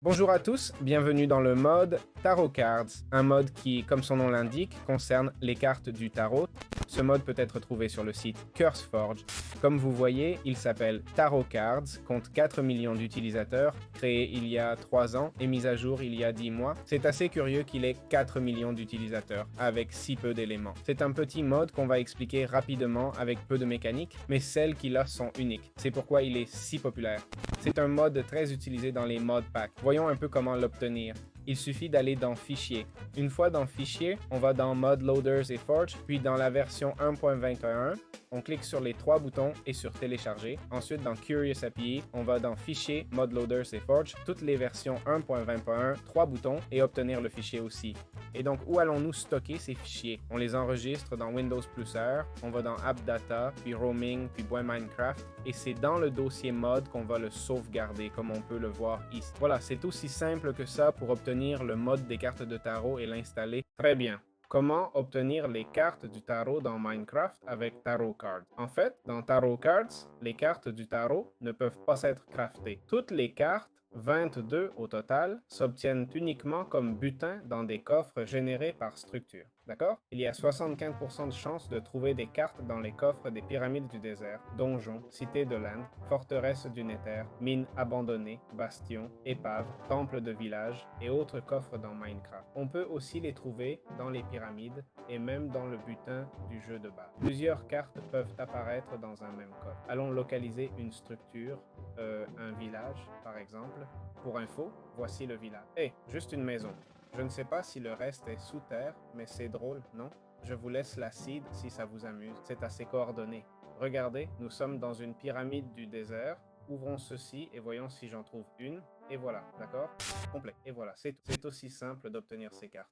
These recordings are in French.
Bonjour à tous, bienvenue dans le mode Tarot Cards, un mode qui, comme son nom l'indique, concerne les cartes du tarot. Ce mode peut être trouvé sur le site CurseForge. Comme vous voyez, il s'appelle Tarot Cards, compte 4 millions d'utilisateurs, créé il y a 3 ans et mis à jour il y a 10 mois. C'est assez curieux qu'il ait 4 millions d'utilisateurs, avec si peu d'éléments. C'est un petit mode qu'on va expliquer rapidement avec peu de mécanique, mais celles qu'il a sont uniques. C'est pourquoi il est si populaire. C'est un mode très utilisé dans les mod packs. Voyons un peu comment l'obtenir. Il suffit d'aller dans Fichier. Une fois dans Fichier, on va dans Mod Loaders et Forge, puis dans la version 1.21, on clique sur les 3 boutons et sur Télécharger. Ensuite, dans Curious API, on va dans Fichier, Mod Loaders et Forge, toutes les versions 1.20.1, 3 boutons et obtenir le fichier aussi. Et donc, où allons-nous stocker ces fichiers? On les enregistre dans Windows Plusher, on va dans App Data, puis Roaming, puis Bois Minecraft, et c'est dans le dossier mod qu'on va le sauvegarder, comme on peut le voir ici. Voilà, c'est aussi simple que ça pour obtenir le mode des cartes de tarot et l'installer. Très bien. Comment obtenir les cartes du tarot dans Minecraft avec Tarot Cards? En fait, dans Tarot Cards, les cartes du tarot ne peuvent pas être craftées. Toutes les cartes, 22 au total, s'obtiennent uniquement comme butin dans des coffres générés par structure. D'accord? Il y a 75% de chances de trouver des cartes dans les coffres des pyramides du désert, donjons, cités de l'Inde, forteresses du Nether, mines abandonnées, bastions, épaves, temples de villages et autres coffres dans Minecraft. On peut aussi les trouver dans les pyramides et même dans le butin du jeu de base. Plusieurs cartes peuvent apparaître dans un même coffre. Allons localiser une structure, un village par exemple. Pour info, voici le village. Juste une maison. Je ne sais pas si le reste est sous terre, mais c'est drôle, non? Je vous laisse la seed si ça vous amuse. C'est assez coordonné. Regardez, nous sommes dans une pyramide du désert. Ouvrons ceci et voyons si j'en trouve une. Et voilà, d'accord? Complet. Et voilà, c'est tout. C'est aussi simple d'obtenir ces cartes.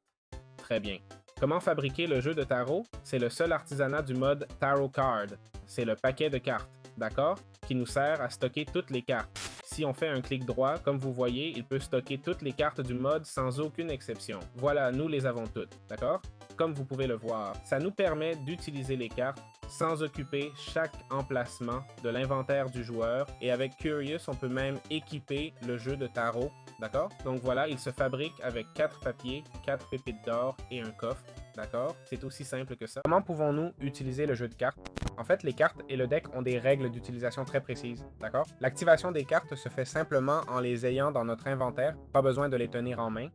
Très bien. Comment fabriquer le jeu de tarot? C'est le seul artisanat du mode Tarot Card. C'est le paquet de cartes, d'accord? Qui nous sert à stocker toutes les cartes. Si on fait un clic droit, comme vous voyez, il peut stocker toutes les cartes du mode sans aucune exception. Voilà, nous les avons toutes, d'accord? Comme vous pouvez le voir, ça nous permet d'utiliser les cartes sans occuper chaque emplacement de l'inventaire du joueur et avec Curious, on peut même équiper le jeu de tarot, d'accord? Donc voilà, il se fabrique avec 4 papiers, 4 pépites d'or et un coffre. D'accord? C'est aussi simple que ça. Comment pouvons-nous utiliser le jeu de cartes? En fait, les cartes et le deck ont des règles d'utilisation très précises. D'accord? L'activation des cartes se fait simplement en les ayant dans notre inventaire. Pas besoin de les tenir en main.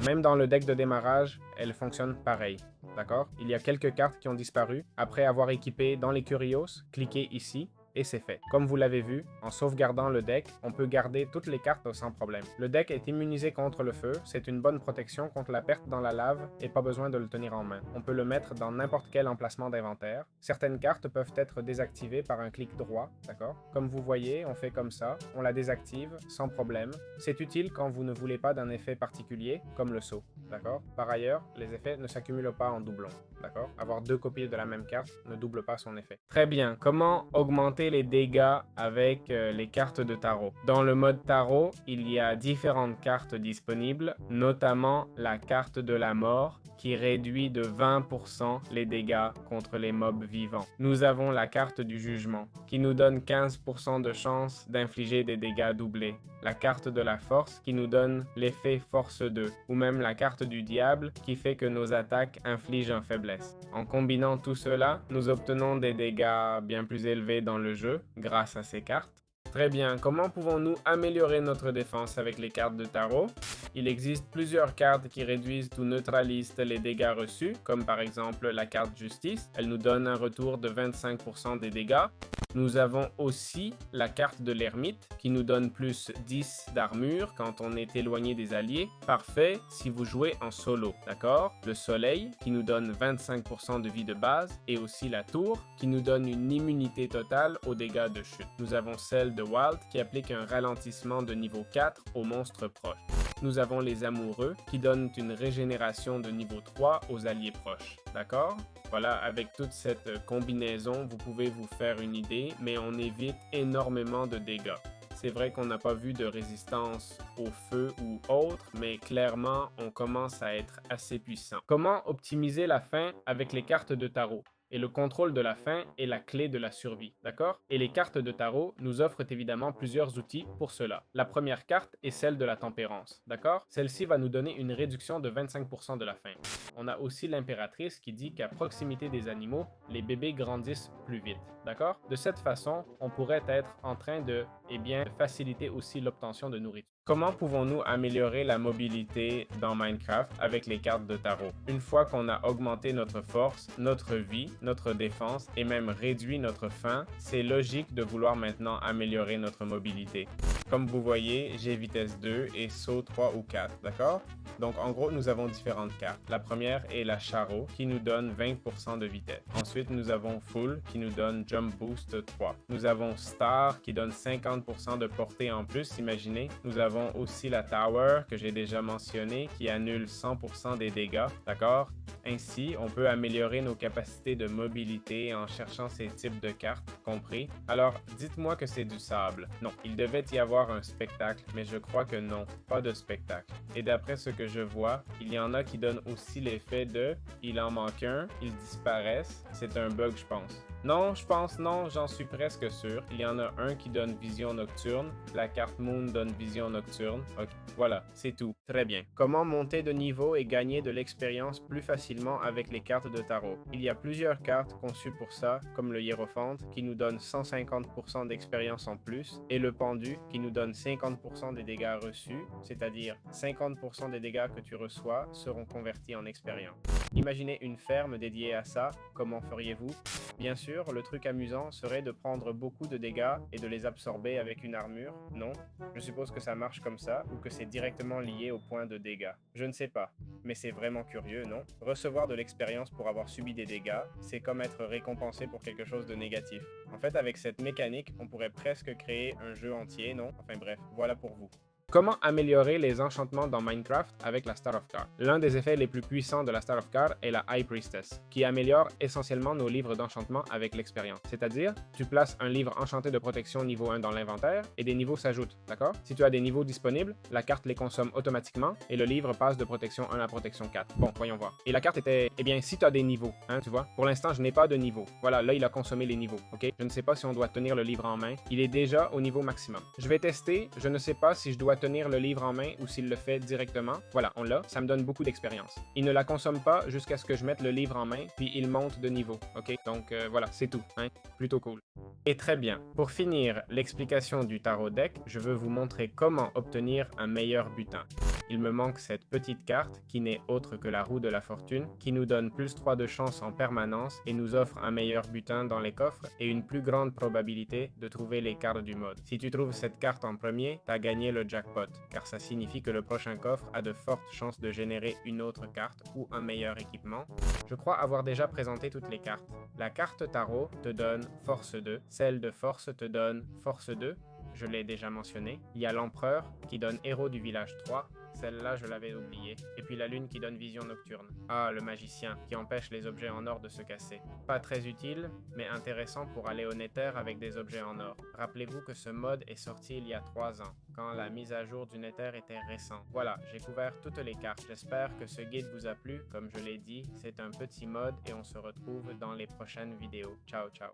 Même dans le deck de démarrage, elles fonctionnent pareil. D'accord? Il y a quelques cartes qui ont disparu. Après avoir équipé dans les Curios, cliquez ici. Et c'est fait. Comme vous l'avez vu, en sauvegardant le deck, on peut garder toutes les cartes sans problème. Le deck est immunisé contre le feu, c'est une bonne protection contre la perte dans la lave et pas besoin de le tenir en main. On peut le mettre dans n'importe quel emplacement d'inventaire. Certaines cartes peuvent être désactivées par un clic droit, d'accord? Comme vous voyez, on fait comme ça, on la désactive sans problème. C'est utile quand vous ne voulez pas d'un effet particulier, comme le saut, d'accord? Par ailleurs, les effets ne s'accumulent pas en doublons, d'accord? Avoir 2 copies de la même carte ne double pas son effet. Très bien, comment augmenter les dégâts avec les cartes de tarot? Dans le mode tarot, il y a différentes cartes disponibles, notamment la carte de la mort qui réduit de 20% les dégâts contre les mobs vivants. Nous avons la carte du jugement qui nous donne 15% de chance d'infliger des dégâts doublés. La carte de la force qui nous donne l'effet force 2 ou même la carte du diable qui fait que nos attaques infligent en faiblesse. En combinant tout cela, nous obtenons des dégâts bien plus élevés dans le jeu grâce à ces cartes. Très bien, comment pouvons-nous améliorer notre défense avec les cartes de tarot? Il existe plusieurs cartes qui réduisent ou neutralisent les dégâts reçus, comme par exemple la carte justice. Elle nous donne un retour de 25% des dégâts. Nous avons aussi la carte de l'ermite qui nous donne plus 10 d'armure quand on est éloigné des alliés. Parfait si vous jouez en solo, d'accord? Le soleil qui nous donne 25% de vie de base et aussi la tour qui nous donne une immunité totale aux dégâts de chute. Nous avons celle de Wild qui applique un ralentissement de niveau 4 aux monstres proches. Nous avons les amoureux qui donnent une régénération de niveau 3 aux alliés proches, d'accord? Voilà, avec toute cette combinaison, vous pouvez vous faire une idée, mais on évite énormément de dégâts. C'est vrai qu'on n'a pas vu de résistance au feu ou autre, mais clairement, on commence à être assez puissant. Comment optimiser la fin avec les cartes de tarot? Et le contrôle de la faim est la clé de la survie, d'accord? Et les cartes de tarot nous offrent évidemment plusieurs outils pour cela. La première carte est celle de la tempérance, d'accord? Celle-ci va nous donner une réduction de 25% de la faim. On a aussi l'impératrice qui dit qu'à proximité des animaux, les bébés grandissent plus vite, d'accord? De cette façon, on pourrait être en train de, faciliter aussi l'obtention de nourriture. Comment pouvons-nous améliorer la mobilité dans Minecraft avec les cartes de tarot? Une fois qu'on a augmenté notre force, notre vie, notre défense et même réduit notre faim, c'est logique de vouloir maintenant améliorer notre mobilité. Comme vous voyez, j'ai vitesse 2 et saut 3 ou 4, d'accord? Donc en gros, nous avons différentes cartes. La première est la Charo qui nous donne 20% de vitesse. Ensuite, nous avons Full qui nous donne Jump Boost 3. Nous avons Star qui donne 50% de portée en plus, imaginez. Nous avons aussi la Tower que j'ai déjà mentionné qui annule 100% des dégâts, d'accord? Ainsi, on peut améliorer nos capacités de mobilité en cherchant ces types de cartes, compris? Alors, dites-moi que c'est du sable. Non, il devait y avoir un spectacle, mais je crois que non, pas de spectacle. Et d'après ce que je vois, il y en a qui donnent aussi l'effet de « il en manque un, ils disparaissent ». C'est un bug, je pense. Non, j'en suis presque sûr. Il y en a un qui donne vision nocturne. La carte Moon donne vision nocturne. Ok, voilà, c'est tout. Très bien. Comment monter de niveau et gagner de l'expérience plus facilement avec les cartes de tarot? Il y a plusieurs cartes conçues pour ça, comme le Hiérophante qui nous donne 150% d'expérience en plus et le Pendu qui nous donne 50% des dégâts reçus, c'est-à-dire 50% des dégâts que tu reçois seront convertis en expérience. Imaginez une ferme dédiée à ça, comment feriez-vous? Bien sûr, le truc amusant serait de prendre beaucoup de dégâts et de les absorber avec une armure, non? Je suppose que ça marche comme ça ou que c'est directement lié au point de dégâts. Je ne sais pas, mais c'est vraiment curieux, non? Recevoir de l'expérience pour avoir subi des dégâts, c'est comme être récompensé pour quelque chose de négatif. En fait, avec cette mécanique, on pourrait presque créer un jeu entier, non? Enfin bref, voilà pour vous. Comment améliorer les enchantements dans Minecraft avec la Star of Car? L'un des effets les plus puissants de la Star of Car est la High Priestess, qui améliore essentiellement nos livres d'enchantement avec l'expérience. C'est-à-dire, tu places un livre enchanté de protection niveau 1 dans l'inventaire et des niveaux s'ajoutent, d'accord? Si tu as des niveaux disponibles, la carte les consomme automatiquement et le livre passe de protection 1 à protection 4. Bon, voyons voir. Et la carte était, si tu as des niveaux, tu vois? Pour l'instant, je n'ai pas de niveau. Voilà, là, il a consommé les niveaux, ok? Je ne sais pas si on doit tenir le livre en main. Il est déjà au niveau maximum. Je vais tester, je ne sais pas si je dois tenir le livre en main ou s'il le fait directement. Voilà, on l'a, ça me donne beaucoup d'expérience. Il ne la consomme pas jusqu'à ce que je mette le livre en main, puis il monte de niveau, ok? Donc voilà, c'est tout, plutôt cool. Et très bien, pour finir l'explication du tarot deck, je veux vous montrer comment obtenir un meilleur butin. Il me manque cette petite carte qui n'est autre que la roue de la fortune, qui nous donne plus 3 de chance en permanence et nous offre un meilleur butin dans les coffres et une plus grande probabilité de trouver les cartes du mode. Si tu trouves cette carte en premier, t'as gagné le jackpot, car ça signifie que le prochain coffre a de fortes chances de générer une autre carte ou un meilleur équipement. Je crois avoir déjà présenté toutes les cartes. La carte tarot te donne force 2, celle de force te donne force 2, je l'ai déjà mentionné. Il y a l'empereur qui donne héros du village 3, celle-là je l'avais oubliée. Et puis la lune qui donne vision nocturne. Ah, le magicien qui empêche les objets en or de se casser. Pas très utile, mais intéressant pour aller au Nether avec des objets en or. Rappelez-vous que ce mode est sorti il y a 3 ans, quand la mise à jour du Nether était récente. Voilà, j'ai couvert toutes les cartes. J'espère que ce guide vous a plu. Comme je l'ai dit, c'est un petit mode et on se retrouve dans les prochaines vidéos. Ciao, ciao.